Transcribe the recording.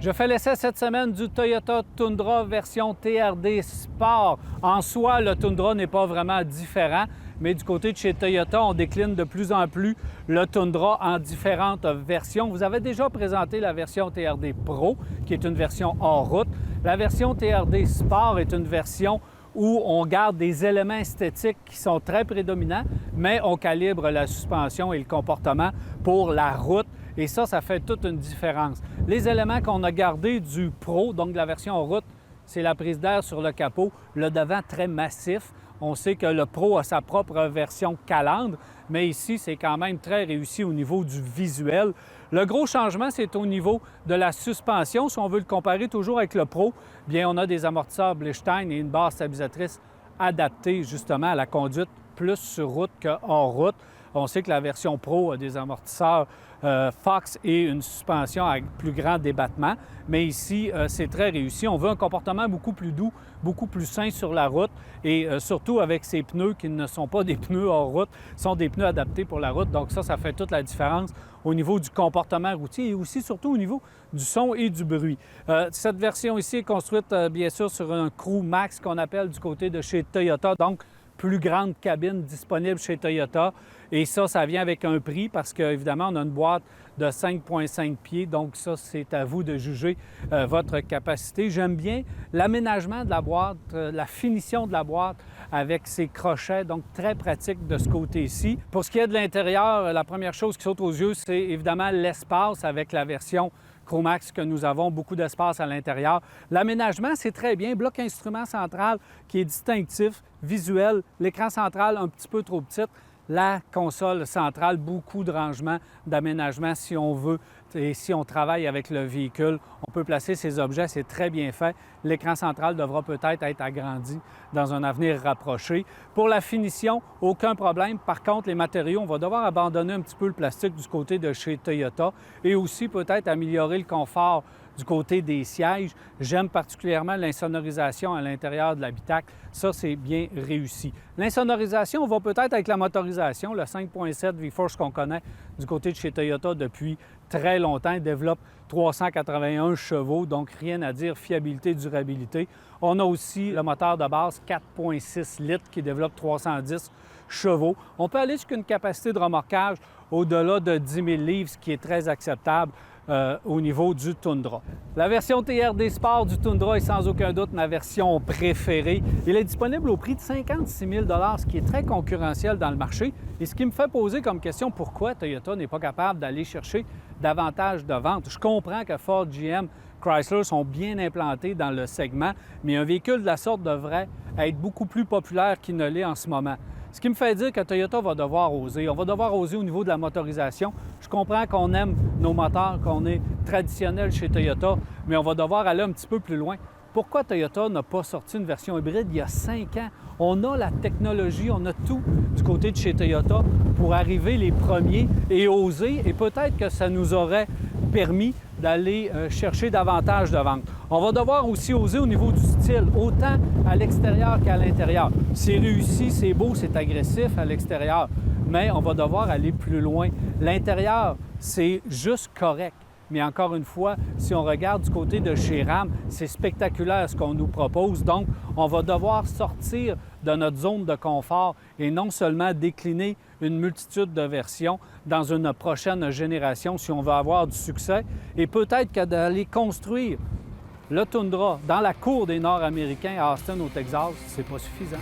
Je fais l'essai cette semaine du Toyota Tundra version TRD Sport. En soi, le Tundra n'est pas vraiment différent, mais du côté de chez Toyota, on décline de plus en plus le Tundra en différentes versions. Vous avez déjà présenté la version TRD Pro, qui est une version hors route. La version TRD Sport est une version où on garde des éléments esthétiques qui sont très prédominants, mais on calibre la suspension et le comportement pour la route. Et ça fait toute une différence. Les éléments qu'on a gardés du Pro, donc de la version route, c'est la prise d'air sur le capot, le devant très massif. On sait que le Pro a sa propre version calandre, mais ici, c'est quand même très réussi au niveau du visuel. Le gros changement, c'est au niveau de la suspension. Si on veut le comparer toujours avec le Pro, bien, on a des amortisseurs Blichstein et une barre stabilisatrice adaptée justement à la conduite plus sur route que hors route. On sait que la version Pro a des amortisseurs Fox et une suspension avec plus grand débattement, mais ici, c'est très réussi. On veut un comportement beaucoup plus doux, beaucoup plus sain sur la route et surtout avec ces pneus qui ne sont pas des pneus hors route, sont des pneus adaptés pour la route. Donc ça fait toute la différence au niveau du comportement routier et aussi surtout au niveau du son et du bruit. Cette version ici est construite bien sûr sur un Crew Max qu'on appelle du côté de chez Toyota, donc plus grande cabine disponible chez Toyota. Et ça vient avec un prix parce qu'évidemment, on a une boîte de 5,5 pieds. Donc ça, c'est à vous de juger votre capacité. J'aime bien l'aménagement de la boîte, la finition de la boîte avec ses crochets, donc très pratique de ce côté-ci. Pour ce qui est de l'intérieur, la première chose qui saute aux yeux, c'est évidemment l'espace avec la version Chromax que nous avons, beaucoup d'espace à l'intérieur. L'aménagement, c'est très bien. Bloc instrument central qui est distinctif, visuel. L'écran central un petit peu trop petit. La console centrale, beaucoup de rangements, d'aménagement si on veut et si on travaille avec le véhicule. On peut placer ces objets, c'est très bien fait. L'écran central devra peut-être être agrandi dans un avenir rapproché. Pour la finition, aucun problème. Par contre, les matériaux, on va devoir abandonner un petit peu le plastique du côté de chez Toyota et aussi peut-être améliorer le confort du côté des sièges. J'aime particulièrement l'insonorisation à l'intérieur de l'habitacle. Ça, c'est bien réussi. L'insonorisation va peut-être avec la motorisation, le 5.7 V-Force qu'on connaît du côté de chez Toyota depuis très longtemps. Il développe 381 chevaux, donc rien à dire, fiabilité, durabilité. On a aussi le moteur de base 4.6 litres qui développe 310 chevaux. On peut aller jusqu'à une capacité de remorquage au-delà de 10 000 livres, ce qui est très acceptable au niveau du Tundra. La version TRD Sport du Tundra est sans aucun doute ma version préférée. Il est disponible au prix de 56 000 $, ce qui est très concurrentiel dans le marché. Et ce qui me fait poser comme question, pourquoi Toyota n'est pas capable d'aller chercher davantage de ventes? Je comprends que Ford, GM, Chrysler sont bien implantés dans le segment, mais un véhicule de la sorte devrait être beaucoup plus populaire qu'il ne l'est en ce moment. Ce qui me fait dire que Toyota va devoir oser. On va devoir oser au niveau de la motorisation. Je comprends qu'on aime nos moteurs, qu'on est traditionnel chez Toyota, mais on va devoir aller un petit peu plus loin. Pourquoi Toyota n'a pas sorti une version hybride il y a 5 ans? On a la technologie, on a tout du côté de chez Toyota pour arriver les premiers et oser, et peut-être que ça nous aurait permis d'aller chercher davantage de ventes. On va devoir aussi oser au niveau du style, autant à l'extérieur qu'à l'intérieur. C'est réussi, c'est beau, c'est agressif à l'extérieur, mais on va devoir aller plus loin. L'intérieur, c'est juste correct. Mais encore une fois, si on regarde du côté de chez Ram, c'est spectaculaire ce qu'on nous propose. Donc, on va devoir sortir de notre zone de confort et non seulement décliner une multitude de versions dans une prochaine génération si on veut avoir du succès. Et peut-être que d'aller construire le Tundra dans la cour des Nord-Américains à Austin, au Texas, c'est pas suffisant.